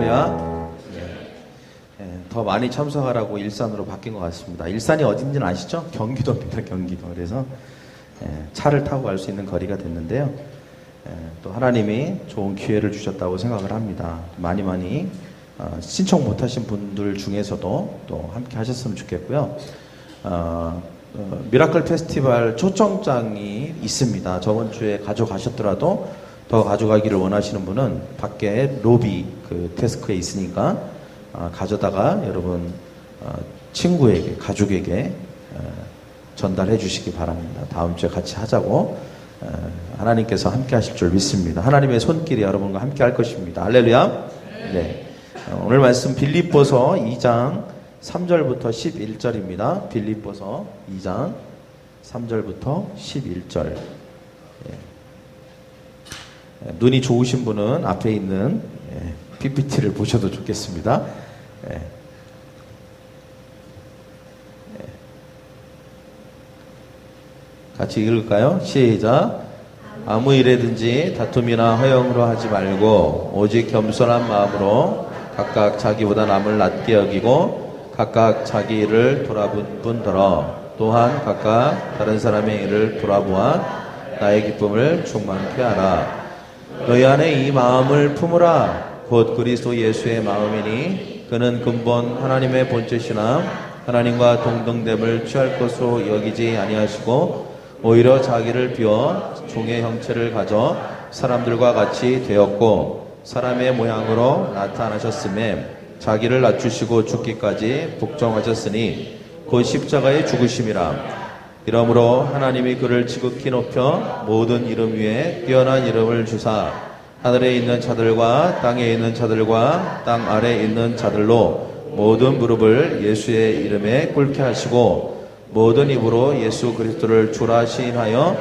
할렐루야. 더 많이 참석하라고 일산으로 바뀐 것 같습니다. 일산이 어딘지는 아시죠? 경기도입니다. 경기도. 그래서 차를 타고 갈 수 있는 거리가 됐는데요. 또 하나님이 좋은 기회를 주셨다고 생각을 합니다. 많이 신청 못하신 분들 중에서도 또 함께 하셨으면 좋겠고요. 미라클 페스티벌 초청장이 있습니다. 저번 주에 가져가셨더라도 더 가져가기를 원하시는 분은 밖에 로비 그 데스크에 있으니까 가져다가 여러분 친구에게, 가족에게 전달해 주시기 바랍니다. 다음 주에 같이 하자고 하나님께서 함께 하실 줄 믿습니다. 하나님의 손길이 여러분과 함께 할 것입니다. 할렐루야. 네. 오늘 말씀 빌립보서 2장 3절부터 11절입니다. 빌립보서 2장 3절부터 11절. 눈이 좋으신 분은 앞에 있는 PPT를 보셔도 좋겠습니다. 같이 읽을까요? 시작. 아무 일에든지 다툼이나 허영으로 하지 말고 오직 겸손한 마음으로 각각 자기보다 남을 낮게 여기고 각각 자기 일을 돌아본 분더러 또한 각각 다른 사람의 일을 돌아보아 나의 기쁨을 충만케 하라. 너희 안에 이 마음을 품으라. 곧 그리스도 예수의 마음이니 그는 근본 하나님의 본체시나 하나님과 동등됨을 취할 것으로 여기지 아니하시고 오히려 자기를 비워 종의 형체를 가져 사람들과 같이 되었고 사람의 모양으로 나타나셨음에 자기를 낮추시고 죽기까지 복종하셨으니 곧 십자가의 죽으심이라. 이러므로 하나님이 그를 지극히 높여 모든 이름 위에 뛰어난 이름을 주사 하늘에 있는 자들과 땅에 있는 자들과 땅 아래에 있는 자들로 모든 무릎을 예수의 이름에 꿇게 하시고 모든 입으로 예수 그리스도를 주라 시인하여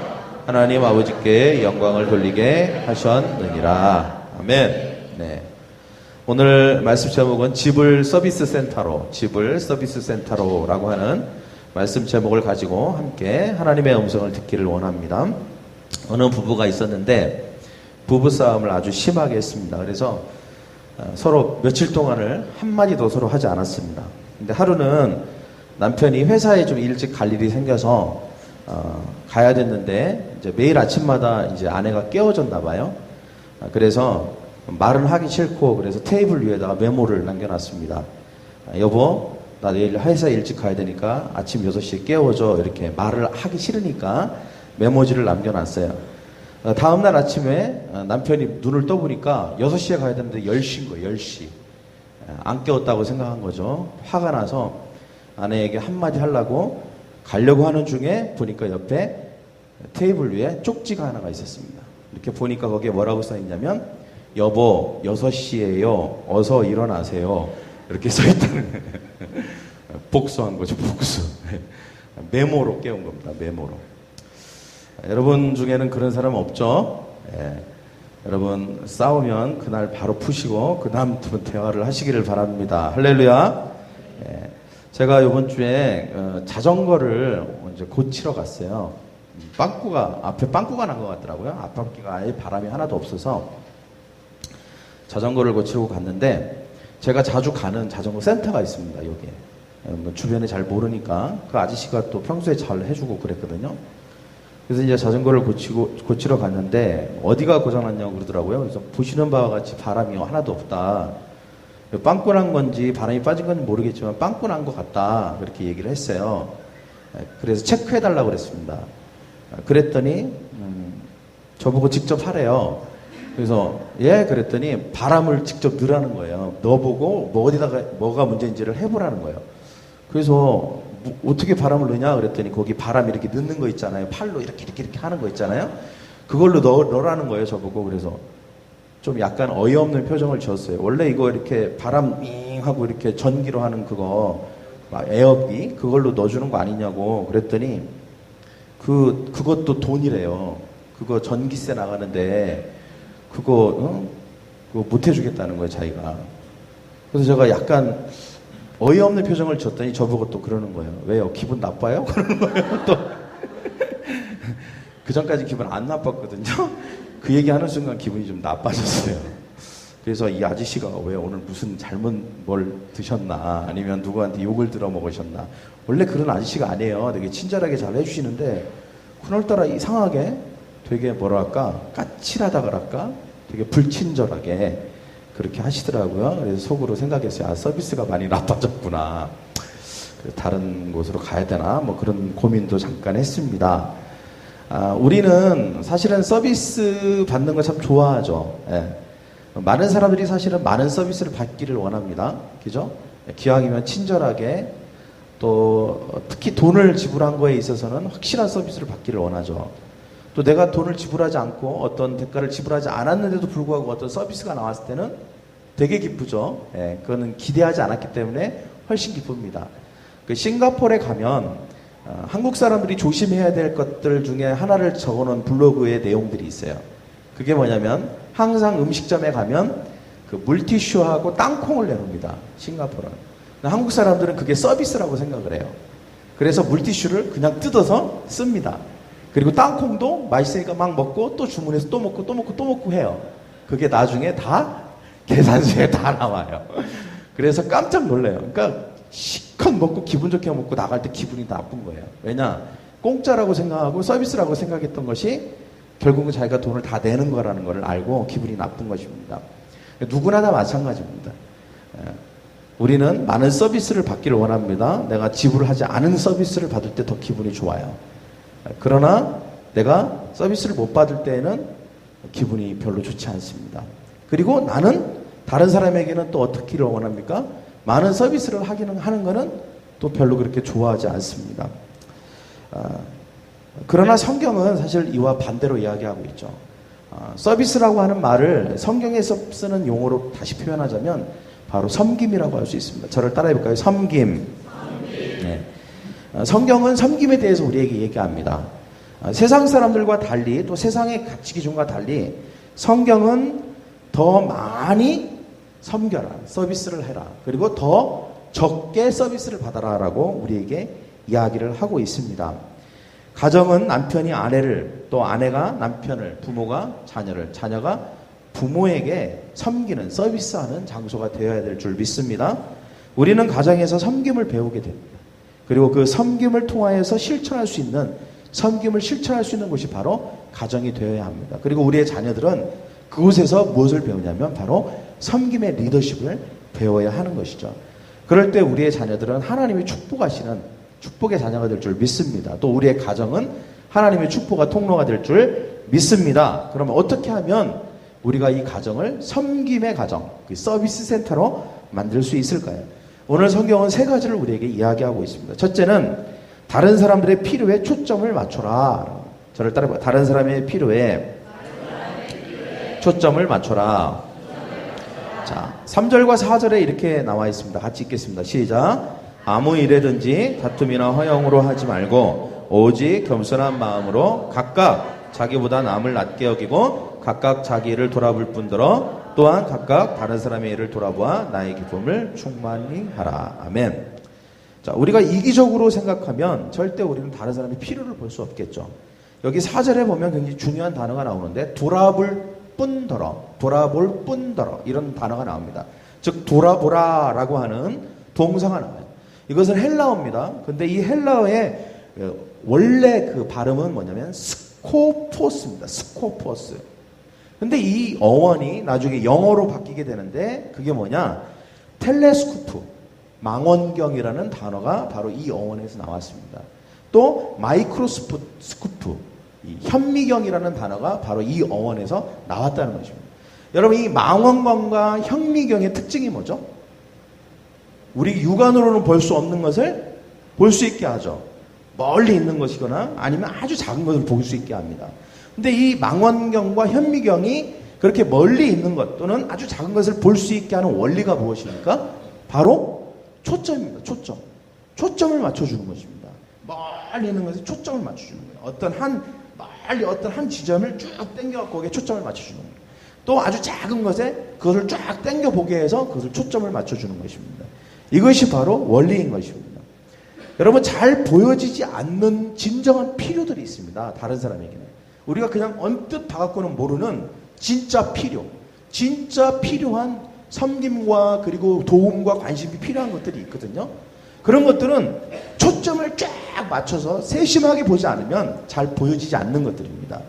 하나님 아버지께 영광을 돌리게 하셨느니라. 아멘. 네. 오늘 말씀 제목은 집을 서비스 센터로라고 하는 말씀 제목을 가지고 함께 하나님의 음성을 듣기를 원합니다. 어느 부부가 있었는데 부부싸움을 아주 심하게 했습니다. 그래서 서로 며칠 동안을 한마디도 서로 하지 않았습니다. 근데 하루는 남편이 회사에 좀 일찍 갈 일이 생겨서 가야 됐는데 이제 매일 아침마다 이제 아내가 깨워졌나 봐요. 그래서 말을 하기 싫고 그래서 테이블 위에다가 메모를 남겨놨습니다. 여보, 나 내일 회사 일찍 가야 되니까 아침 6시에 깨워줘. 이렇게 말을 하기 싫으니까 메모지를 남겨놨어요. 다음날 아침에 남편이 눈을 떠보니까 6시에 가야 되는데 10시인 거예요. 10시. 안 깨웠다고 생각한 거죠. 화가 나서 아내에게 한마디 하려고 가려고 하는 중에 보니까 옆에 테이블 위에 쪽지가 하나가 있었습니다. 이렇게 보니까 거기에 뭐라고 써있냐면 여보 6시에요. 어서 일어나세요. 이렇게 써있다는 거예요. 복수한 거죠. 복수. 메모로 깨운 겁니다. 메모로. 여러분 중에는 그런 사람 없죠? 여러분 싸우면 그날 바로 푸시고 그 다음부터 대화를 하시기를 바랍니다. 할렐루야. 제가 이번 주에 자전거를 이제 고치러 갔어요. 앞에 빵꾸가 난 것 같더라고요. 앞바퀴가 아예 바람이 하나도 없어서 자전거를 고치러 갔는데 제가 자주 가는 자전거 센터가 있습니다. 여기에. 주변에 잘 모르니까 그 아저씨가 또 평소에 잘 해주고 그랬거든요. 그래서 이제 자전거를 고치러 갔는데 어디가 고장났냐고 그러더라고요. 그래서 보시는 바와 같이 바람이 하나도 없다. 빵꾸 난 건지 바람이 빠진 건지 모르겠지만 빵꾸 난 것 같다. 그렇게 얘기를 했어요. 그래서 체크해달라고 그랬습니다. 그랬더니 저보고 직접 하래요. 그래서 그랬더니 바람을 직접 넣으라는 거예요. 넣어보고 뭐가 문제인지를 해보라는 거예요. 그래서 어떻게 바람을 넣냐 그랬더니 거기 바람 이렇게 넣는 거 있잖아요. 팔로 이렇게 하는 거 있잖아요. 그걸로 넣으라는 거예요. 저보고. 그래서 좀 약간 어이없는 표정을 지었어요. 원래 이거 이렇게 바람 윙 하고 이렇게 전기로 하는 그거 에어비 그걸로 넣어주는 거 아니냐고 그랬더니 그것도 돈이래요. 그거 전기세 나가는데 그거 못 해주겠다는 거예요. 자기가. 그래서 제가 약간 어이없는 표정을 지었더니 저보고 또 그러는 거예요. 왜요? 기분 나빠요? 그러는 거예요. 또 그 전까지 기분 안 나빴거든요. 그 얘기하는 순간 기분이 좀 나빠졌어요. 그래서 이 아저씨가 왜 오늘 무슨 잘못 뭘 드셨나, 아니면 누구한테 욕을 들어 먹으셨나. 원래 그런 아저씨가 아니에요. 되게 친절하게 잘 해주시는데 그날따라 이상하게 되게 뭐랄까 까칠하다 그럴까, 되게 불친절하게 그렇게 하시더라고요. 그래서 속으로 생각했어요. 아, 서비스가 많이 나빠졌구나. 다른 곳으로 가야 되나, 뭐 그런 고민도 잠깐 했습니다. 우리는 사실은 서비스 받는 거 참 좋아하죠. 예. 많은 사람들이 사실은 많은 서비스를 받기를 원합니다. 그죠? 기왕이면 친절하게, 또 특히 돈을 지불한 거에 있어서는 확실한 서비스를 받기를 원하죠. 또 내가 돈을 지불하지 않고 어떤 대가를 지불하지 않았는데도 불구하고 어떤 서비스가 나왔을 때는 되게 기쁘죠. 예, 그거는 기대하지 않았기 때문에 훨씬 기쁩니다. 그 싱가포르에 가면 한국 사람들이 조심해야 될 것들 중에 하나를 적어놓은 블로그의 내용들이 있어요. 그게 뭐냐면 항상 음식점에 가면 그 물티슈하고 땅콩을 내놓습니다. 싱가포르는. 한국 사람들은 그게 서비스라고 생각을 해요. 그래서 물티슈를 그냥 뜯어서 씁니다. 그리고 땅콩도 맛있으니까 막 먹고 또 주문해서 또 먹고 또 먹고 또 먹고 해요. 그게 나중에 다 계산서에 다 나와요. 그래서 깜짝 놀래요. 그러니까 실컷 먹고 기분 좋게 먹고 나갈 때 기분이 나쁜 거예요. 왜냐? 공짜라고 생각하고 서비스라고 생각했던 것이 결국은 자기가 돈을 다 내는 거라는 걸 알고 기분이 나쁜 것입니다. 누구나 다 마찬가지입니다. 우리는 많은 서비스를 받기를 원합니다. 내가 지불을 하지 않은 서비스를 받을 때 더 기분이 좋아요. 그러나 내가 서비스를 못 받을 때에는 기분이 별로 좋지 않습니다. 그리고 나는 다른 사람에게는 또 어떻게를 원합니까? 많은 서비스를 하는 거는 또 별로 그렇게 좋아하지 않습니다. 그러나 성경은 사실 이와 반대로 이야기하고 있죠. 서비스라고 하는 말을 성경에서 쓰는 용어로 다시 표현하자면 바로 섬김이라고 할 수 있습니다. 저를 따라해 볼까요? 섬김. 네. 성경은 섬김에 대해서 우리에게 얘기합니다. 세상 사람들과 달리, 또 세상의 가치 기준과 달리 성경은 더 많이 섬겨라, 서비스를 해라, 그리고 더 적게 서비스를 받아라라고 우리에게 이야기를 하고 있습니다. 가정은 남편이 아내를, 또 아내가 남편을, 부모가 자녀를, 자녀가 부모에게 섬기는, 서비스하는 장소가 되어야 될 줄 믿습니다. 우리는 가정에서 섬김을 배우게 됩니다. 그리고 그 섬김을 통하여서 섬김을 실천할 수 있는 곳이 바로 가정이 되어야 합니다. 그리고 우리의 자녀들은 그곳에서 무엇을 배우냐면 바로 섬김의 리더십을 배워야 하는 것이죠. 그럴 때 우리의 자녀들은 하나님이 축복하시는 축복의 자녀가 될 줄 믿습니다. 또 우리의 가정은 하나님의 축복의 통로가 될 줄 믿습니다. 그러면 어떻게 하면 우리가 이 가정을 섬김의 가정, 그 서비스 센터로 만들 수 있을까요? 오늘 성경은 세 가지를 우리에게 이야기하고 있습니다. 첫째는 다른 사람들의 필요에 초점을 맞춰라. 저를 따라해봐요. 다른 사람의 필요에 초점을 맞춰라. 자, 3절과 4절에 이렇게 나와 있습니다. 같이 읽겠습니다. 시작. 아무 일에든지 다툼이나 허영으로 하지 말고 오직 겸손한 마음으로 각각 자기보다 남을 낮게 여기고 각각 자기 일을 돌아볼 뿐더러 또한 각각 다른 사람의 일을 돌아보아 나의 기쁨을 충만히 하라. 아멘. 자, 우리가 이기적으로 생각하면 절대 우리는 다른 사람의 필요를 볼 수 없겠죠. 여기 4절에 보면 굉장히 중요한 단어가 나오는데 돌아볼 뿐더러 이런 단어가 나옵니다. 즉 돌아보라라고 하는 동사가 나와요. 이것은 헬라어입니다. 근데 이 헬라어의 원래 그 발음은 뭐냐면 스코포스입니다. 스코포스. 근데 이 어원이 나중에 영어로 바뀌게 되는데 그게 뭐냐? 텔레스코프, 망원경이라는 단어가 바로 이 어원에서 나왔습니다. 또 마이크로스코프, 이 현미경이라는 단어가 바로 이 어원에서 나왔다는 것입니다. 여러분, 이 망원경과 현미경의 특징이 뭐죠? 우리 육안으로는 볼 수 없는 것을 볼 수 있게 하죠. 멀리 있는 것이거나 아니면 아주 작은 것을 볼 수 있게 합니다. 근데 이 망원경과 현미경이 그렇게 멀리 있는 것 또는 아주 작은 것을 볼 수 있게 하는 원리가 무엇입니까? 바로 초점입니다. 초점을 맞춰주는 것입니다. 멀리 있는 것에 초점을 맞춰주는 거예요. 멀리 어떤 한 지점을 쭉 당겨갖고 거기에 초점을 맞춰주는 거예요. 또 아주 작은 것에 그것을 쫙 당겨보게 해서 그것을 초점을 맞춰주는 것입니다. 이것이 바로 원리인 것입니다. 여러분, 잘 보여지지 않는 진정한 필요들이 있습니다. 다른 사람에게는. 우리가 그냥 언뜻 봐갖고는 모르는 진짜 필요. 진짜 필요한 섬김과 그리고 도움과 관심이 필요한 것들이 있거든요. 그런 것들은 초점을 쫙 맞춰서 세심하게 보지 않으면 잘 보여지지 않는 것들입니다.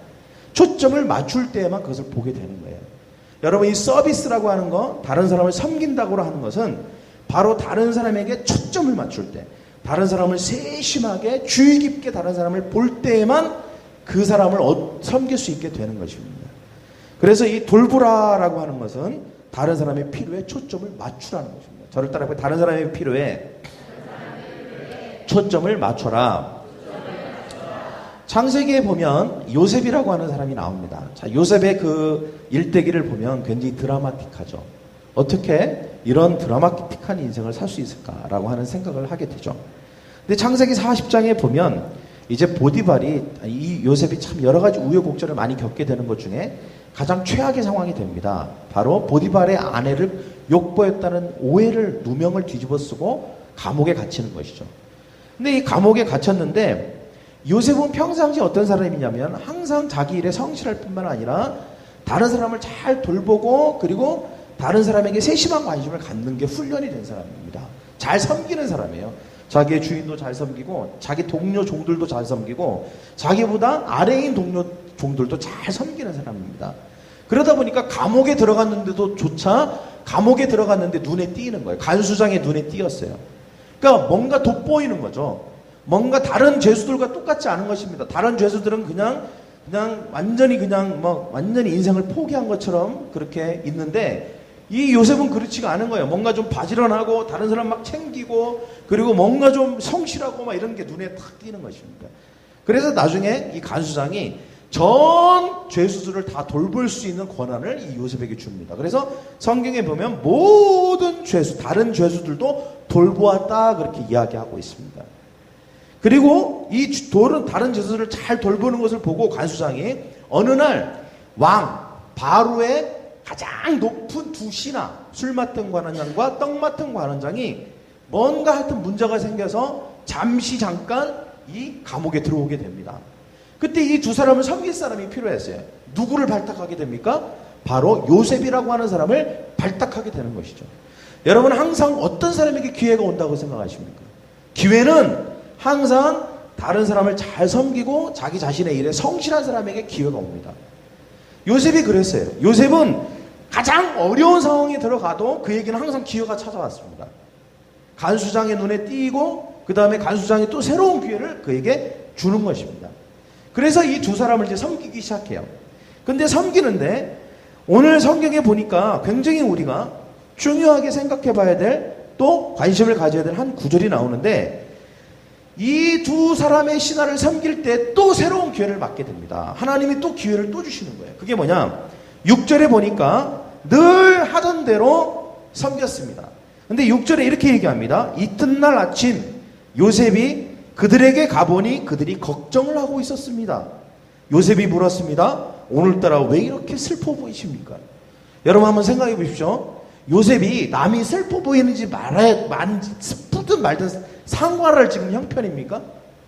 초점을 맞출 때에만 그것을 보게 되는 거예요. 여러분, 이 서비스라고 하는 거, 다른 사람을 섬긴다고 하는 것은 바로 다른 사람에게 초점을 맞출 때, 다른 사람을 세심하게 주의 깊게 다른 사람을 볼 때에만 그 사람을 섬길 수 있게 되는 것입니다. 그래서 이 돌보라라고 하는 것은 다른 사람의 필요에 초점을 맞추라는 것입니다. 저를 따라해, 다른 사람의 필요에 초점을 맞춰라. 창세기에 보면 요셉이라고 하는 사람이 나옵니다. 자, 요셉의 그 일대기를 보면 굉장히 드라마틱하죠. 어떻게 이런 드라마틱한 인생을 살 수 있을까라고 하는 생각을 하게 되죠. 근데 창세기 40장에 보면 이제 보디발이, 이 요셉이 참 여러 가지 우여곡절을 많이 겪게 되는 것 중에 가장 최악의 상황이 됩니다. 바로 보디발의 아내를 욕보였다는 오해를, 누명을 뒤집어 쓰고 감옥에 갇히는 것이죠. 근데 이 감옥에 갇혔는데 요셉은 평상시 어떤 사람이냐면 항상 자기 일에 성실할 뿐만 아니라 다른 사람을 잘 돌보고 그리고 다른 사람에게 세심한 관심을 갖는 게 훈련이 된 사람입니다. 잘 섬기는 사람이에요. 자기의 주인도 잘 섬기고 자기 동료 종들도 잘 섬기고 자기보다 아래인 동료 종들도 잘 섬기는 사람입니다. 그러다 보니까 감옥에 들어갔는데도 조차 감옥에 들어갔는데 눈에 띄는 거예요. 간수장의 눈에 띄었어요. 그러니까 뭔가 돋보이는 거죠. 뭔가 다른 죄수들과 똑같지 않은 것입니다. 다른 죄수들은 그냥 완전히 완전히 인생을 포기한 것처럼 그렇게 있는데 이 요셉은 그렇지가 않은 거예요. 뭔가 좀 바지런하고 다른 사람 막 챙기고 그리고 뭔가 좀 성실하고 막 이런 게 눈에 탁 띄는 것입니다. 그래서 나중에 이 간수장이 전 죄수들을 다 돌볼 수 있는 권한을 이 요셉에게 줍니다. 그래서 성경에 보면 모든 죄수, 다른 죄수들도 돌보았다 그렇게 이야기하고 있습니다. 그리고 이 다른 죄수들을 잘 돌보는 것을 보고 간수장이 어느 날 왕 바로의 가장 높은 두 신하, 술 맡은 관원장과 떡 맡은 관원장이 뭔가 하여튼 문제가 생겨서 잠깐 이 감옥에 들어오게 됩니다. 그때 이 두 사람을 섬길 사람이 필요했어요. 누구를 발탁하게 됩니까? 바로 요셉이라고 하는 사람을 발탁하게 되는 것이죠. 여러분, 항상 어떤 사람에게 기회가 온다고 생각하십니까? 기회는 항상 다른 사람을 잘 섬기고 자기 자신의 일에 성실한 사람에게 기회가 옵니다. 요셉이 그랬어요. 요셉은 가장 어려운 상황에 들어가도 그에게는 항상 기회가 찾아왔습니다. 간수장의 눈에 띄고 그 다음에 간수장이 또 새로운 기회를 그에게 주는 것입니다. 그래서 이 두 사람을 이제 섬기기 시작해요. 근데 섬기는데 오늘 성경에 보니까 굉장히 우리가 중요하게 생각해 봐야 될, 또 관심을 가져야 될 한 구절이 나오는데 이 두 사람의 신하를 섬길 때 또 새로운 기회를 맞게 됩니다. 하나님이 또 기회를 또 주시는 거예요. 그게 뭐냐? 6절에 보니까 늘 하던 대로 섬겼습니다. 근데 6절에 이렇게 얘기합니다. 이튿날 아침 요셉이 그들에게 가보니 그들이 걱정을 하고 있었습니다. 요셉이 물었습니다. 오늘따라 왜 이렇게 슬퍼 보이십니까? 여러분 한번 생각해 보십시오. 요셉이 남이 슬퍼 보이는지 슬프든 말든 상관할 지금 형편입니까?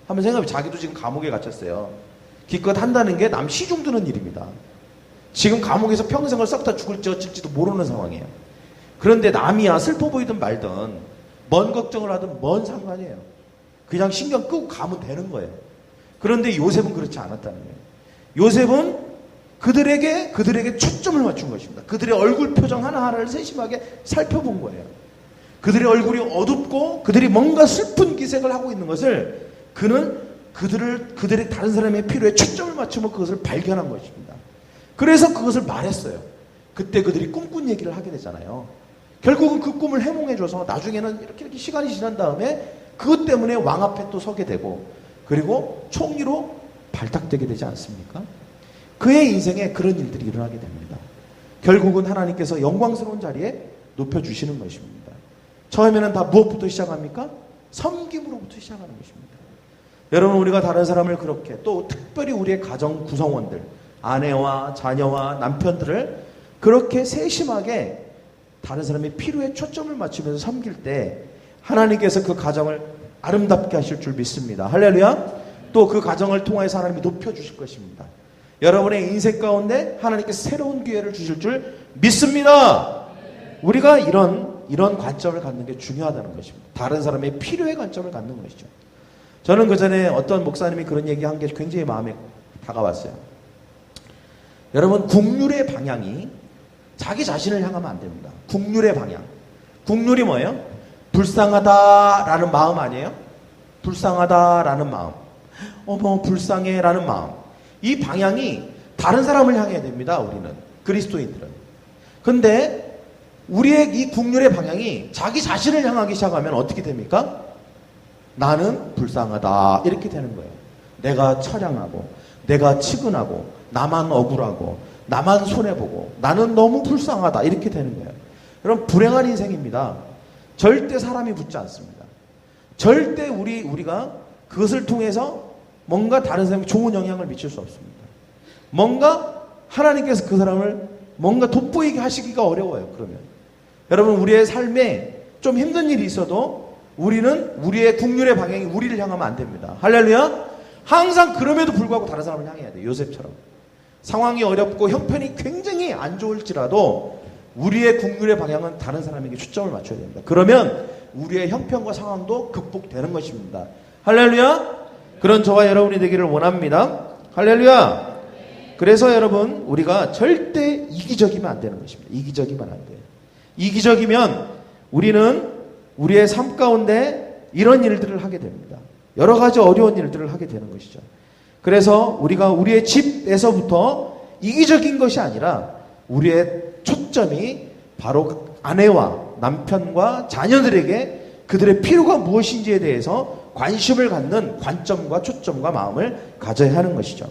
한번 생각해. 자기도 지금 감옥에 갇혔어요. 기껏 한다는 게 남 시중 드는 일입니다. 지금 감옥에서 평생을 썩다 죽을지 어쩔지도 모르는 상황이에요. 그런데 남이야 슬퍼 보이든 말든 뭔 걱정을 하든 뭔 상관이에요. 그냥 신경 끄고 가면 되는 거예요. 그런데 요셉은 그렇지 않았다는 거예요. 요셉은 그들에게 초점을 맞춘 것입니다. 그들의 얼굴 표정 하나하나를 세심하게 살펴본 거예요. 그들의 얼굴이 어둡고 그들이 뭔가 슬픈 기색을 하고 있는 것을 그는 그들의 다른 사람의 필요에 초점을 맞추면 그것을 발견한 것입니다. 그래서 그것을 말했어요. 그때 그들이 꿈꾼 얘기를 하게 되잖아요. 결국은 그 꿈을 해몽해줘서 나중에는 이렇게 시간이 지난 다음에 그것 때문에 왕 앞에 또 서게 되고 그리고 총리로 발탁되게 되지 않습니까? 그의 인생에 그런 일들이 일어나게 됩니다. 결국은 하나님께서 영광스러운 자리에 높여주시는 것입니다. 처음에는 다 무엇부터 시작합니까? 섬김으로부터 시작하는 것입니다. 여러분, 우리가 다른 사람을 그렇게, 또 특별히 우리의 가정 구성원들, 아내와 자녀와 남편들을 그렇게 세심하게 다른 사람의 필요에 초점을 맞추면서 섬길 때 하나님께서 그 가정을 아름답게 하실 줄 믿습니다. 할렐루야. 또 그 가정을 통해서 하나님이 높여주실 것입니다. 여러분의 인생 가운데 하나님께서 새로운 기회를 주실 줄 믿습니다. 우리가 이런 관점을 갖는 게 중요하다는 것입니다. 다른 사람의 필요의 관점을 갖는 것이죠. 저는 그 전에 어떤 목사님이 그런 얘기한 게 굉장히 마음에 다가왔어요. 여러분, 국률의 방향이 자기 자신을 향하면 안 됩니다. 국률의 방향. 국률이 뭐예요? 불쌍하다라는 마음 아니에요? 불쌍하다라는 마음. 어머, 불쌍해라는 마음. 이 방향이 다른 사람을 향해야 됩니다. 우리는. 그리스도인들은. 근데 우리의 이 국률의 방향이 자기 자신을 향하기 시작하면 어떻게 됩니까? 나는 불쌍하다. 이렇게 되는 거예요. 내가 처량하고, 내가 치근하고, 나만 억울하고, 나만 손해보고, 나는 너무 불쌍하다. 이렇게 되는 거예요. 여러분, 불행한 인생입니다. 절대 사람이 붙지 않습니다. 절대 우리가 그것을 통해서 뭔가 다른 사람에게 좋은 영향을 미칠 수 없습니다. 뭔가 하나님께서 그 사람을 뭔가 돋보이게 하시기가 어려워요. 그러면 여러분, 우리의 삶에 좀 힘든 일이 있어도 우리는 우리의 국률의 방향이 우리를 향하면 안 됩니다. 할렐루야. 항상 그럼에도 불구하고 다른 사람을 향해야 돼요. 요셉처럼 상황이 어렵고 형편이 굉장히 안 좋을지라도 우리의 국률의 방향은 다른 사람에게 초점을 맞춰야 됩니다. 그러면 우리의 형편과 상황도 극복되는 것입니다. 할렐루야. 그런 저와 여러분이 되기를 원합니다. 할렐루야. 그래서 여러분, 우리가 절대 이기적이면 안 되는 것입니다. 이기적이면 안 돼요. 이기적이면 우리는 우리의 삶 가운데 이런 일들을 하게 됩니다. 여러 가지 어려운 일들을 하게 되는 것이죠. 그래서 우리가 우리의 집에서부터 이기적인 것이 아니라 우리의 초점이 바로 아내와 남편과 자녀들에게 그들의 필요가 무엇인지에 대해서 관심을 갖는 관점과 초점과 마음을 가져야 하는 것이죠.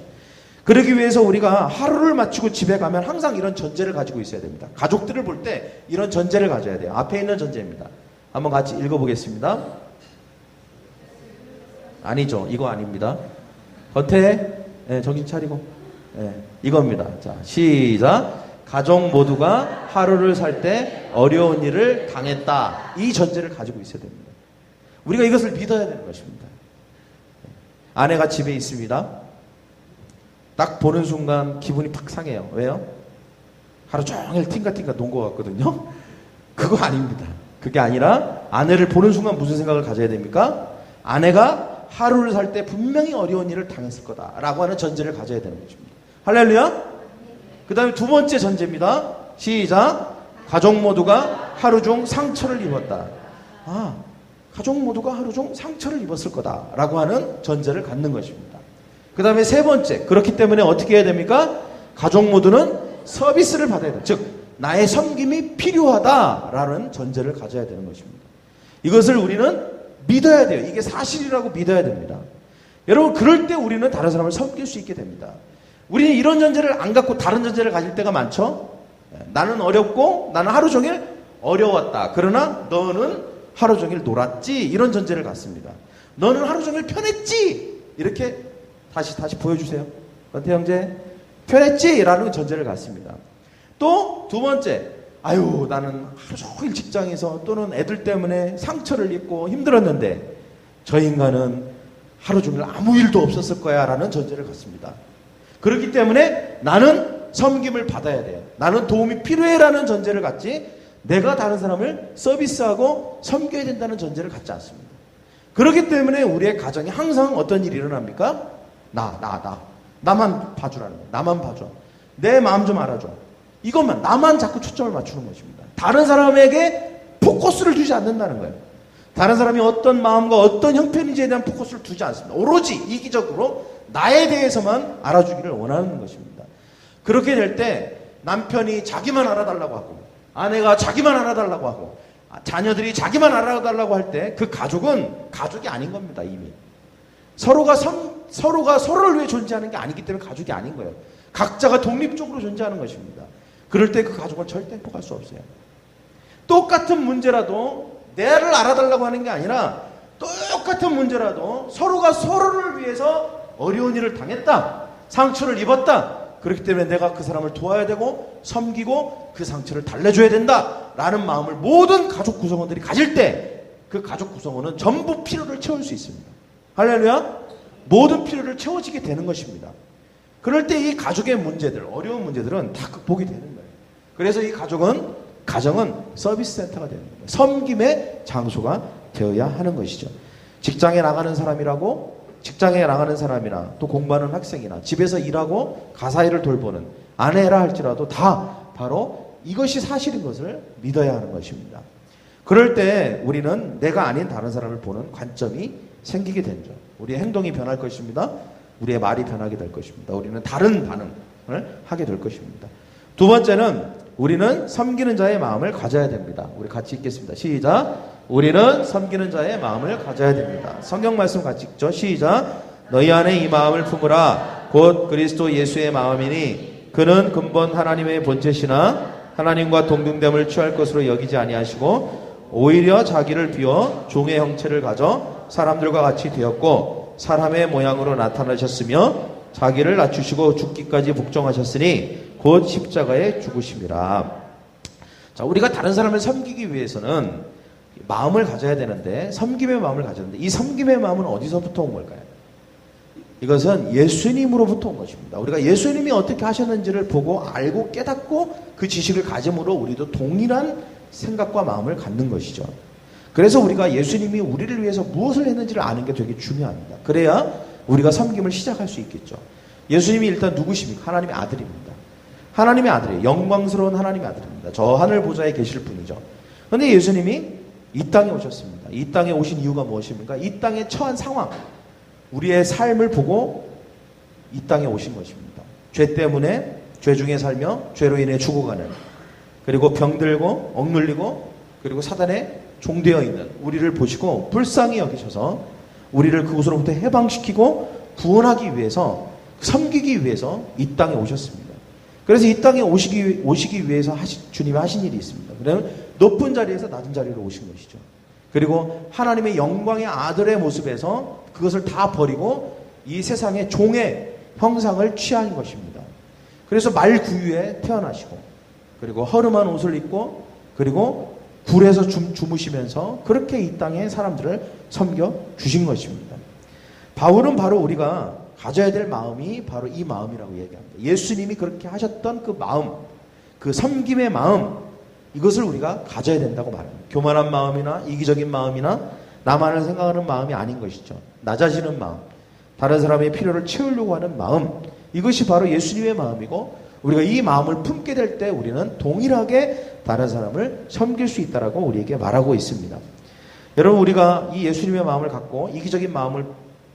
그러기 위해서 우리가 하루를 마치고 집에 가면 항상 이런 전제를 가지고 있어야 됩니다. 가족들을 볼 때 이런 전제를 가져야 돼요. 앞에 있는 전제입니다. 한번 같이 읽어보겠습니다. 아니죠. 이거 아닙니다. 겉에 정신 차리고 이겁니다. 자, 시작. 가족 모두가 하루를 살 때 어려운 일을 당했다. 이 전제를 가지고 있어야 됩니다. 우리가 이것을 믿어야 되는 것입니다. 아내가 집에 있습니다. 딱 보는 순간 기분이 팍 상해요. 왜요? 하루 종일 팅가팅가 논 것 같거든요. 그거 아닙니다. 그게 아니라 아내를 보는 순간 무슨 생각을 가져야 됩니까? 아내가 하루를 살 때 분명히 어려운 일을 당했을 거다라고 하는 전제를 가져야 되는 것입니다. 할렐루야. 그 다음에 두 번째 전제입니다. 시작. 가족 모두가 하루 중 상처를 입었다. 가족 모두가 하루 중 상처를 입었을 거다라고 하는 전제를 갖는 것입니다. 그 다음에 세 번째. 그렇기 때문에 어떻게 해야 됩니까? 가족 모두는 서비스를 받아야 돼요. 즉 나의 섬김이 필요하다라는 전제를 가져야 되는 것입니다. 이것을 우리는 믿어야 돼요. 이게 사실이라고 믿어야 됩니다. 여러분, 그럴 때 우리는 다른 사람을 섬길 수 있게 됩니다. 우리는 이런 전제를 안 갖고 다른 전제를 가질 때가 많죠. 나는 어렵고 나는 하루 종일 어려웠다. 그러나 너는 하루 종일 놀았지. 이런 전제를 갖습니다. 너는 하루 종일 편했지. 이렇게 다시 보여주세요. 권태 형제, 편했지? 라는 전제를 갖습니다. 또 두 번째, 나는 하루 종일 직장에서 또는 애들 때문에 상처를 입고 힘들었는데 저 인간은 하루 종일 아무 일도 없었을 거야 라는 전제를 갖습니다. 그렇기 때문에 나는 섬김을 받아야 돼요. 나는 도움이 필요해 라는 전제를 갖지 내가 다른 사람을 서비스하고 섬겨야 된다는 전제를 갖지 않습니다. 그렇기 때문에 우리의 가정에 항상 어떤 일이 일어납니까? 나만 봐주라는 거예요. 나만 봐줘. 내 마음 좀 알아줘. 이것만, 나만 자꾸 초점을 맞추는 것입니다. 다른 사람에게 포커스를 두지 않는다는 거예요. 다른 사람이 어떤 마음과 어떤 형편인지에 대한 포커스를 두지 않습니다. 오로지 이기적으로 나에 대해서만 알아주기를 원하는 것입니다. 그렇게 될 때 남편이 자기만 알아달라고 하고 아내가 자기만 알아달라고 하고 자녀들이 자기만 알아달라고 할 때 그 가족은 가족이 아닌 겁니다. 이미 서로가 서로를 위해 존재하는 게 아니기 때문에 가족이 아닌 거예요. 각자가 독립적으로 존재하는 것입니다. 그럴 때 그 가족은 절대 행복할 수 없어요. 똑같은 문제라도 내를 알아달라고 하는 게 아니라 똑같은 문제라도 서로가 서로를 위해서 어려운 일을 당했다. 상처를 입었다. 그렇기 때문에 내가 그 사람을 도와야 되고 섬기고 그 상처를 달래줘야 된다라는 마음을 모든 가족 구성원들이 가질 때 그 가족 구성원은 전부 필요를 채울 수 있습니다. 할렐루야. 모든 필요를 채워지게 되는 것입니다. 그럴 때 이 가족의 문제들, 어려운 문제들은 다 극복이 되는 거예요. 그래서 이 가정은 서비스 센터가 되는 거예요. 섬김의 장소가 되어야 하는 것이죠. 직장에 나가는 사람이나 또 공부하는 학생이나 집에서 일하고 가사일을 돌보는 아내라 할지라도 다 바로 이것이 사실인 것을 믿어야 하는 것입니다. 그럴 때 우리는 내가 아닌 다른 사람을 보는 관점이 생기게 되죠. 우리의 행동이 변할 것입니다. 우리의 말이 변하게 될 것입니다. 우리는 다른 반응을 하게 될 것입니다. 두 번째는 우리는 섬기는 자의 마음을 가져야 됩니다. 우리 같이 읽겠습니다. 시작. 우리는 섬기는 자의 마음을 가져야 됩니다. 성경 말씀 같이 읽죠. 시작. 너희 안에 이 마음을 품으라. 곧 그리스도 예수의 마음이니 그는 근본 하나님의 본체시나 하나님과 동등됨을 취할 것으로 여기지 아니하시고 오히려 자기를 비워 종의 형체를 가져 사람들과 같이 되었고 사람의 모양으로 나타나셨으며 자기를 낮추시고 죽기까지 복종하셨으니 곧 십자가에 죽으심이라. 자, 우리가 다른 사람을 섬기기 위해서는 마음을 가져야 되는데, 섬김의 마음을 가져야 되는데, 이 섬김의 마음은 어디서부터 온 걸까요? 이것은 예수님으로부터 온 것입니다. 우리가 예수님이 어떻게 하셨는지를 보고 알고 깨닫고 그 지식을 가짐으로 우리도 동일한 생각과 마음을 갖는 것이죠. 그래서 우리가 예수님이 우리를 위해서 무엇을 했는지를 아는 게 되게 중요합니다. 그래야 우리가 섬김을 시작할 수 있겠죠. 예수님이 일단 누구십니까? 하나님의 아들입니다. 하나님의 아들이에요. 영광스러운 하나님의 아들입니다. 저 하늘 보좌에 계실 분이죠. 그런데 예수님이 이 땅에 오셨습니다. 이 땅에 오신 이유가 무엇입니까? 이 땅에 처한 상황, 우리의 삶을 보고 이 땅에 오신 것입니다. 죄 때문에 죄 중에 살며 죄로 인해 죽어가는, 그리고 병들고 억눌리고 그리고 사단의 종되어 있는 우리를 보시고 불쌍히 여기셔서 우리를 그곳으로부터 해방시키고 구원하기 위해서, 섬기기 위해서 이 땅에 오셨습니다. 그래서 이 땅에 오시기 위해서 주님이 하신 일이 있습니다. 그러면 높은 자리에서 낮은 자리로 오신 것이죠. 그리고 하나님의 영광의 아들의 모습에서 그것을 다 버리고 이 세상의 종의 형상을 취한 것입니다. 그래서 말 구유에 태어나시고, 그리고 허름한 옷을 입고, 그리고 굴에서 주무시면서 그렇게 이 땅의 사람들을 섬겨 주신 것입니다. 바울은 바로 우리가 가져야 될 마음이 바로 이 마음이라고 얘기합니다. 예수님이 그렇게 하셨던 그 마음, 그 섬김의 마음, 이것을 우리가 가져야 된다고 말합니다. 교만한 마음이나 이기적인 마음이나 나만을 생각하는 마음이 아닌 것이죠. 낮아지는 마음, 다른 사람의 필요를 채우려고 하는 마음, 이것이 바로 예수님의 마음이고, 우리가 이 마음을 품게 될 때 우리는 동일하게 다른 사람을 섬길 수 있다라고 우리에게 말하고 있습니다. 여러분, 우리가 이 예수님의 마음을 갖고 이기적인 마음을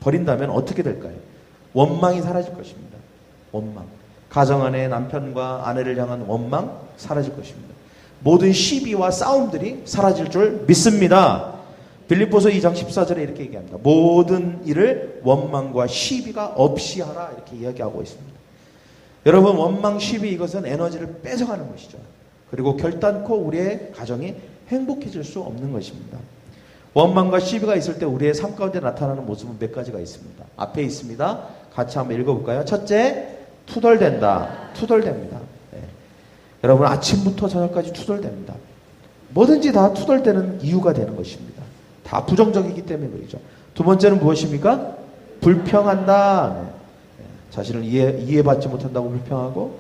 버린다면 어떻게 될까요? 원망이 사라질 것입니다. 원망. 가정 안에 남편과 아내를 향한 원망 사라질 것입니다. 모든 시비와 싸움들이 사라질 줄 믿습니다. 빌립보서 2장 14절에 이렇게 얘기합니다. 모든 일을 원망과 시비가 없이 하라, 이렇게 이야기하고 있습니다. 여러분, 원망, 시비, 이것은 에너지를 뺏어가는 것이죠. 그리고 결단코 우리의 가정이 행복해질 수 없는 것입니다. 원망과 시비가 있을 때 우리의 삶 가운데 나타나는 모습은 몇 가지가 있습니다. 앞에 있습니다. 같이 한번 읽어볼까요? 첫째, 투덜댄다. 투덜댑니다. 네. 여러분, 아침부터 저녁까지 투덜댑니다. 뭐든지 다 투덜대는 이유가 되는 것입니다. 다 부정적이기 때문에 그렇죠. 두 번째는 무엇입니까? 불평한다. 네. 자신을 이해받지 못한다고 불평하고,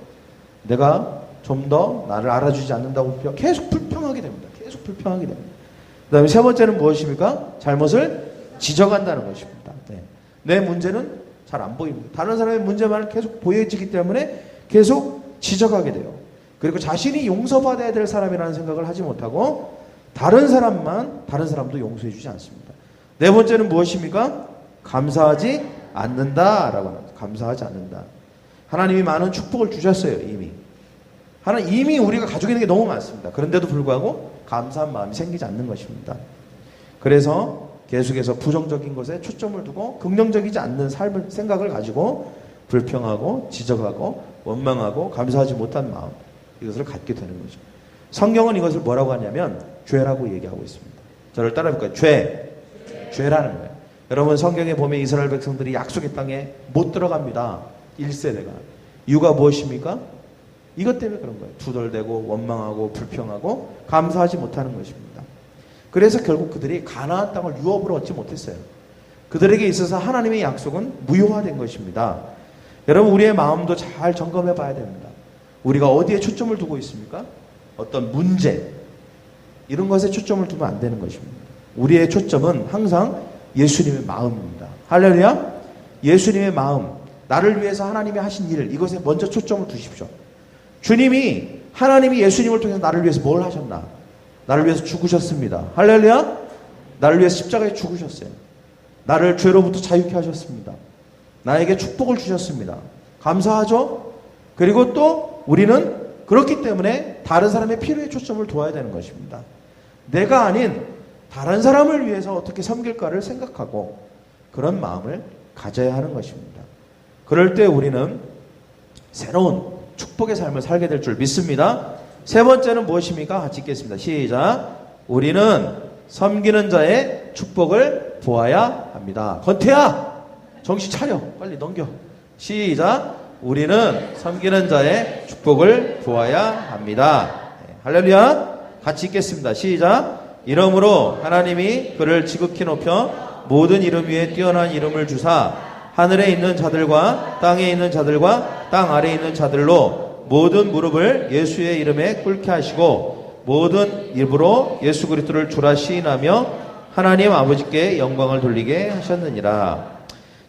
내가 좀 더 나를 알아주지 않는다고 계속 불평하게 됩니다. 계속 불평하게 됩니다. 그 다음에 세 번째는 무엇입니까? 잘못을 지적한다는 것입니다. 네. 내 문제는 잘 안 보입니다. 다른 사람의 문제만 계속 보여지기 때문에 계속 지적하게 돼요. 그리고 자신이 용서받아야 될 사람이라는 생각을 하지 못하고 다른 사람도 용서해 주지 않습니다. 네 번째는 무엇입니까? 감사하지 않는다라고 합니다. 감사하지 않는다. 하나님이 많은 축복을 주셨어요. 이미 우리가 가지고 있는 게 너무 많습니다. 그런데도 불구하고 감사한 마음이 생기지 않는 것입니다. 그래서 계속해서 부정적인 것에 초점을 두고 긍정적이지 않는 생각을 가지고 불평하고 지적하고 원망하고 감사하지 못한 마음, 이것을 갖게 되는 거죠. 성경은 이것을 뭐라고 하냐면 죄라고 얘기하고 있습니다. 저를 따라해볼까요? 죄라는 거예요. 여러분, 성경에 보면 이스라엘 백성들이 약속의 땅에 못 들어갑니다. 1세대가. 이유가 무엇입니까? 이것 때문에 그런 거예요. 투덜대고 원망하고 불평하고 감사하지 못하는 것입니다. 그래서 결국 그들이 가나안 땅을 유업으로 얻지 못했어요. 그들에게 있어서 하나님의 약속은 무효화된 것입니다. 여러분, 우리의 마음도 잘 점검해 봐야 됩니다. 우리가 어디에 초점을 두고 있습니까? 어떤 문제, 이런 것에 초점을 두면 안 되는 것입니다. 우리의 초점은 항상 예수님의 마음입니다. 할렐루야! 예수님의 마음, 나를 위해서 하나님이 하신 일, 이것에 먼저 초점을 두십시오. 하나님이 예수님을 통해서 나를 위해서 뭘 하셨나? 나를 위해서 죽으셨습니다. 할렐루야! 나를 위해서 십자가에 죽으셨어요. 나를 죄로부터 자유케 하셨습니다. 나에게 축복을 주셨습니다. 감사하죠? 그리고 또 우리는 그렇기 때문에 다른 사람의 필요에 초점을 두어야 되는 것입니다. 내가 아닌 다른 사람을 위해서 어떻게 섬길까를 생각하고 그런 마음을 가져야 하는 것입니다. 그럴 때 우리는 새로운 축복의 삶을 살게 될 줄 믿습니다. 세 번째는 무엇입니까? 같이 읽겠습니다. 시작. 우리는 섬기는 자의 축복을 보아야 합니다. 건태야! 정신 차려! 빨리 넘겨. 시작. 우리는 섬기는 자의 축복을 보아야 합니다. 네, 할렐루야. 같이 읽겠습니다. 시작. 이러므로 하나님이 그를 지극히 높여 모든 이름 위에 뛰어난 이름을 주사 하늘에 있는 자들과 땅에 있는 자들과 땅 아래에 있는 자들로 모든 무릎을 예수의 이름에 꿇게 하시고 모든 입으로 예수 그리스도를 주라 시인하며 하나님 아버지께 영광을 돌리게 하셨느니라.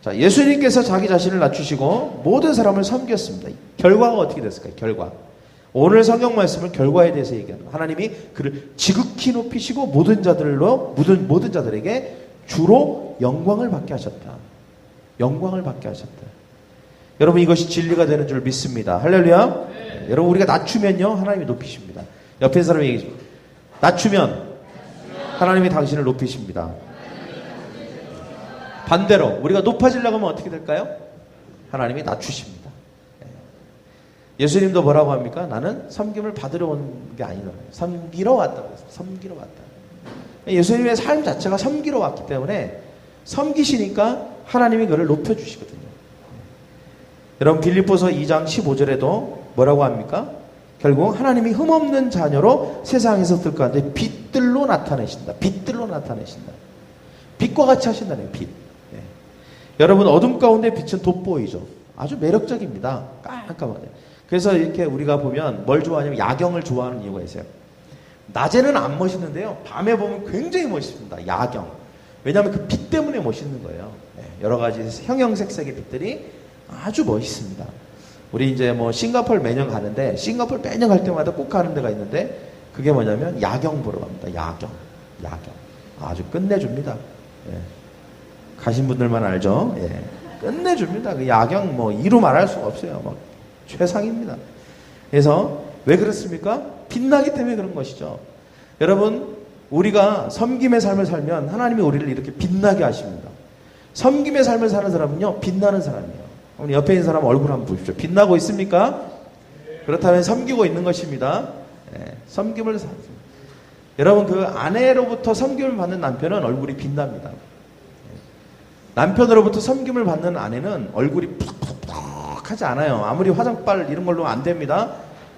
자, 예수님께서 자기 자신을 낮추시고 모든 사람을 섬겼습니다. 결과가 어떻게 됐을까요? 결과. 오늘 성경 말씀은 결과에 대해서 얘기합니다. 하나님이 그를 지극히 높이시고 모든 자들에게 주로 영광을 받게 하셨다. 영광을 받게 하셨다. 여러분, 이것이 진리가 되는 줄 믿습니다. 할렐루야. 네, 여러분, 우리가 낮추면요 하나님이 높이십니다. 옆에 사람이 얘기해. 낮추면 하나님이 당신을 높이십니다. 반대로 우리가 높아지려고 하면 어떻게 될까요? 하나님이 낮추십니다. 예수님도 뭐라고 합니까? 나는 섬김을 받으러 온 게 아니다. 섬기러 왔다고 했어요. 섬기러 왔다. 예수님의 삶 자체가 섬기러 왔기 때문에 섬기시니까 하나님이 그를 높여주시거든요. 여러분, 빌립보서 2장 15절에도 뭐라고 합니까? 결국 하나님이 흠없는 자녀로 세상에서 뜰 가운데 빛들로 나타내신다. 빛들로 나타내신다. 빛과 같이 하신다네요. 빛. 예. 여러분, 어둠 가운데 빛은 돋보이죠. 아주 매력적입니다. 깜깜하네. 그래서 이렇게 우리가 보면 뭘 좋아하냐면 야경을 좋아하는 이유가 있어요. 낮에는 안 멋있는데요. 밤에 보면 굉장히 멋있습니다. 야경. 왜냐하면 그 빛 때문에 멋있는 거예요. 예. 여러 가지 형형색색의 빛들이 아주 멋있습니다. 우리 이제 뭐 싱가포르 매년 가는데 싱가포르 매년 갈 때마다 꼭 가는 데가 있는데 그게 뭐냐면 야경 보러 갑니다. 야경. 아주 끝내줍니다. 예. 가신 분들만 알죠. 예. 끝내줍니다. 그 야경 뭐 이루 말할 수가 없어요. 막 최상입니다. 그래서 왜 그렇습니까? 빛나기 때문에 그런 것이죠. 여러분, 우리가 섬김의 삶을 살면 하나님이 우리를 이렇게 빛나게 하십니다. 섬김의 삶을 사는 사람은요, 빛나는 사람이에요. 옆에 있는 사람 얼굴 한번 보십시오. 빛나고 있습니까? 그렇다면 섬기고 있는 것입니다. 네, 섬김을 사는. 여러분, 그 아내로부터 섬김을 받는 남편은 얼굴이 빛납니다. 남편으로부터 섬김을 받는 아내는 얼굴이 푸석푸석하지 않아요. 아무리 화장빨 이런 걸로 안 됩니다.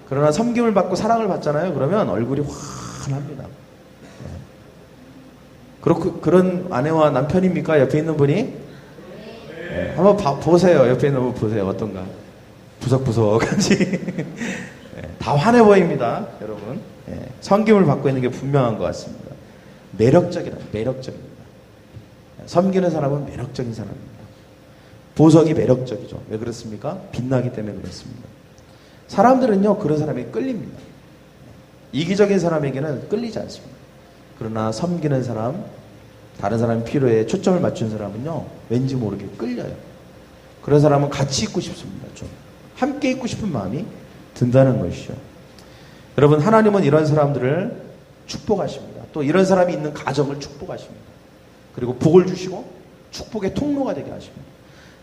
그러나 섬김을 받고 사랑을 받잖아요. 그러면 얼굴이 환합니다. 그런 아내와 남편입니까? 옆에 있는 분이? 네, 한번 보세요. 옆에 있는 분 보세요. 어떤가? 부석부석한지. 네, 다 환해 보입니다. 여러분. 네, 섬김을 받고 있는 게 분명한 것 같습니다. 매력적입니다. 섬기는 사람은 매력적인 사람입니다. 보석이 매력적이죠. 왜 그렇습니까? 빛나기 때문에 그렇습니다. 사람들은요, 그런 사람이 끌립니다. 이기적인 사람에게는 끌리지 않습니다. 그러나 섬기는 사람, 다른 사람의 필요에 초점을 맞춘 사람은요, 왠지 모르게 끌려요. 그런 사람은 같이 있고 싶습니다. 좀 함께 있고 싶은 마음이 든다는 것이죠. 여러분, 하나님은 이런 사람들을 축복하십니다. 또 이런 사람이 있는 가정을 축복하십니다. 그리고 복을 주시고 축복의 통로가 되게 하십니다.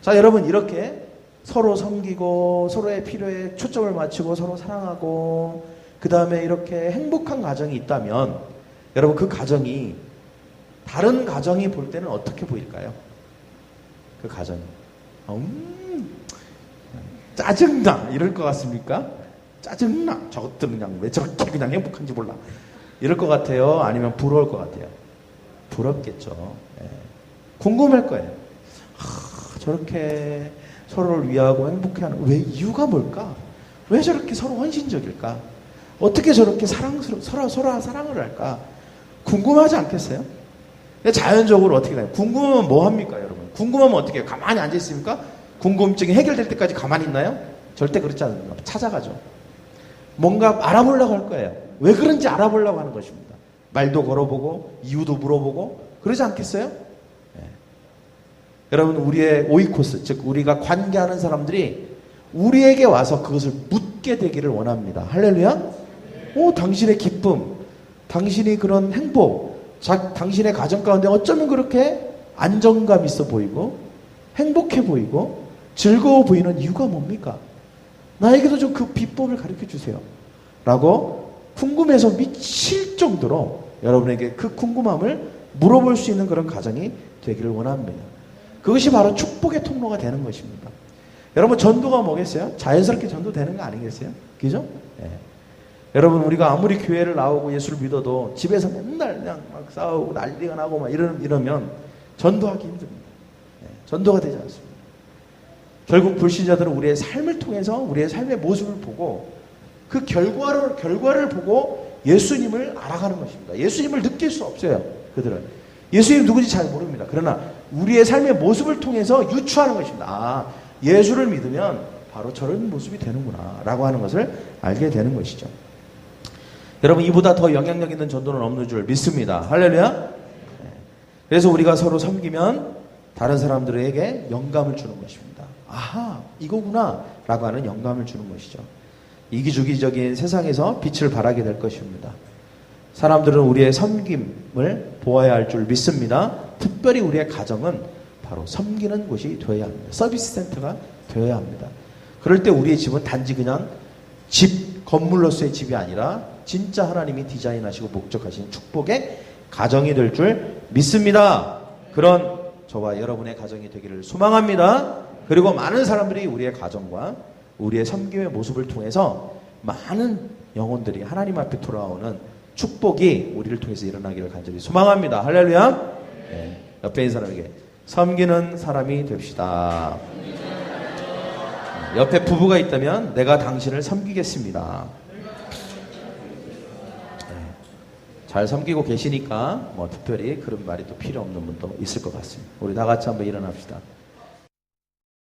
자, 여러분, 이렇게 서로 섬기고 서로의 필요에 초점을 맞추고 서로 사랑하고 그 다음에 이렇게 행복한 가정이 있다면 여러분, 그 가정이 다른 가정이 볼 때는 어떻게 보일까요? 그 가정이 짜증나 이럴 것 같습니까? 짜증나 저것들은 그냥 왜 저렇게 그냥 행복한지 몰라 이럴 것 같아요? 아니면 부러울 것 같아요? 부럽겠죠. 예. 궁금할 거예요. 저렇게 서로를 위하고 행복해하는 왜 이유가 뭘까? 왜 저렇게 서로 헌신적일까? 어떻게 저렇게 서로 사랑을 할까? 궁금하지 않겠어요? 자연적으로 어떻게 돼요? 궁금하면 뭐 합니까, 여러분? 궁금하면 어떻게 해요? 가만히 앉아 있습니까? 궁금증이 해결될 때까지 가만히 있나요? 절대 그렇지 않습니다. 찾아가죠. 뭔가 알아보려고 할 거예요. 왜 그런지 알아보려고 하는 것입니다. 말도 걸어보고 이유도 물어보고 그러지 않겠어요? 네. 여러분, 우리의 오이코스, 즉 우리가 관계하는 사람들이 우리에게 와서 그것을 묻게 되기를 원합니다. 할렐루야? 당신의 기쁨, 당신이 그런 행복, 당신의 가정 가운데 어쩌면 그렇게 안정감 있어 보이고 행복해 보이고 즐거워 보이는 이유가 뭡니까? 나에게도 좀 그 비법을 가르쳐 주세요. 라고 궁금해서 미칠 정도로 여러분에게 그 궁금함을 물어볼 수 있는 그런 가정이 되기를 원합니다. 그것이 바로 축복의 통로가 되는 것입니다. 여러분, 전도가 뭐겠어요? 자연스럽게 전도되는 거 아니겠어요? 그죠? 네. 여러분, 우리가 아무리 교회를 나오고 예수를 믿어도 집에서 맨날 그냥 막 싸우고 난리가 나고 막 이러면 전도하기 힘듭니다. 네. 전도가 되지 않습니다. 결국 불신자들은 우리의 삶을 통해서 우리의 삶의 모습을 보고 그 결과를 보고 예수님을 알아가는 것입니다. 예수님을 느낄 수 없어요. 그들은. 예수님 누군지 잘 모릅니다. 그러나 우리의 삶의 모습을 통해서 유추하는 것입니다. 아, 예수를 믿으면 바로 저런 모습이 되는구나 라고 하는 것을 알게 되는 것이죠. 여러분, 이보다 더 영향력 있는 전도는 없는 줄 믿습니다. 할렐루야. 그래서 우리가 서로 섬기면 다른 사람들에게 영감을 주는 것입니다. 아하, 이거구나 라고 하는 영감을 주는 것이죠. 이기주기적인 세상에서 빛을 발하게 될 것입니다. 사람들은 우리의 섬김을 보아야 할 줄 믿습니다. 특별히 우리의 가정은 바로 섬기는 곳이 되어야 합니다. 서비스 센터가 되어야 합니다. 그럴 때 우리의 집은 단지 그냥 건물로서의 집이 아니라 진짜 하나님이 디자인하시고 목적하신 축복의 가정이 될 줄 믿습니다. 그런 저와 여러분의 가정이 되기를 소망합니다. 그리고 많은 사람들이 우리의 가정과 우리의 섬김의 모습을 통해서 많은 영혼들이 하나님 앞에 돌아오는 축복이 우리를 통해서 일어나기를 간절히 소망합니다. 할렐루야. 네. 옆에 있는 사람에게 섬기는 사람이 됩시다. 옆에 부부가 있다면 내가 당신을 섬기겠습니다. 네. 잘 섬기고 계시니까 뭐 특별히 그런 말이 또 필요 없는 분도 있을 것 같습니다. 우리 다 같이 한번 일어납시다.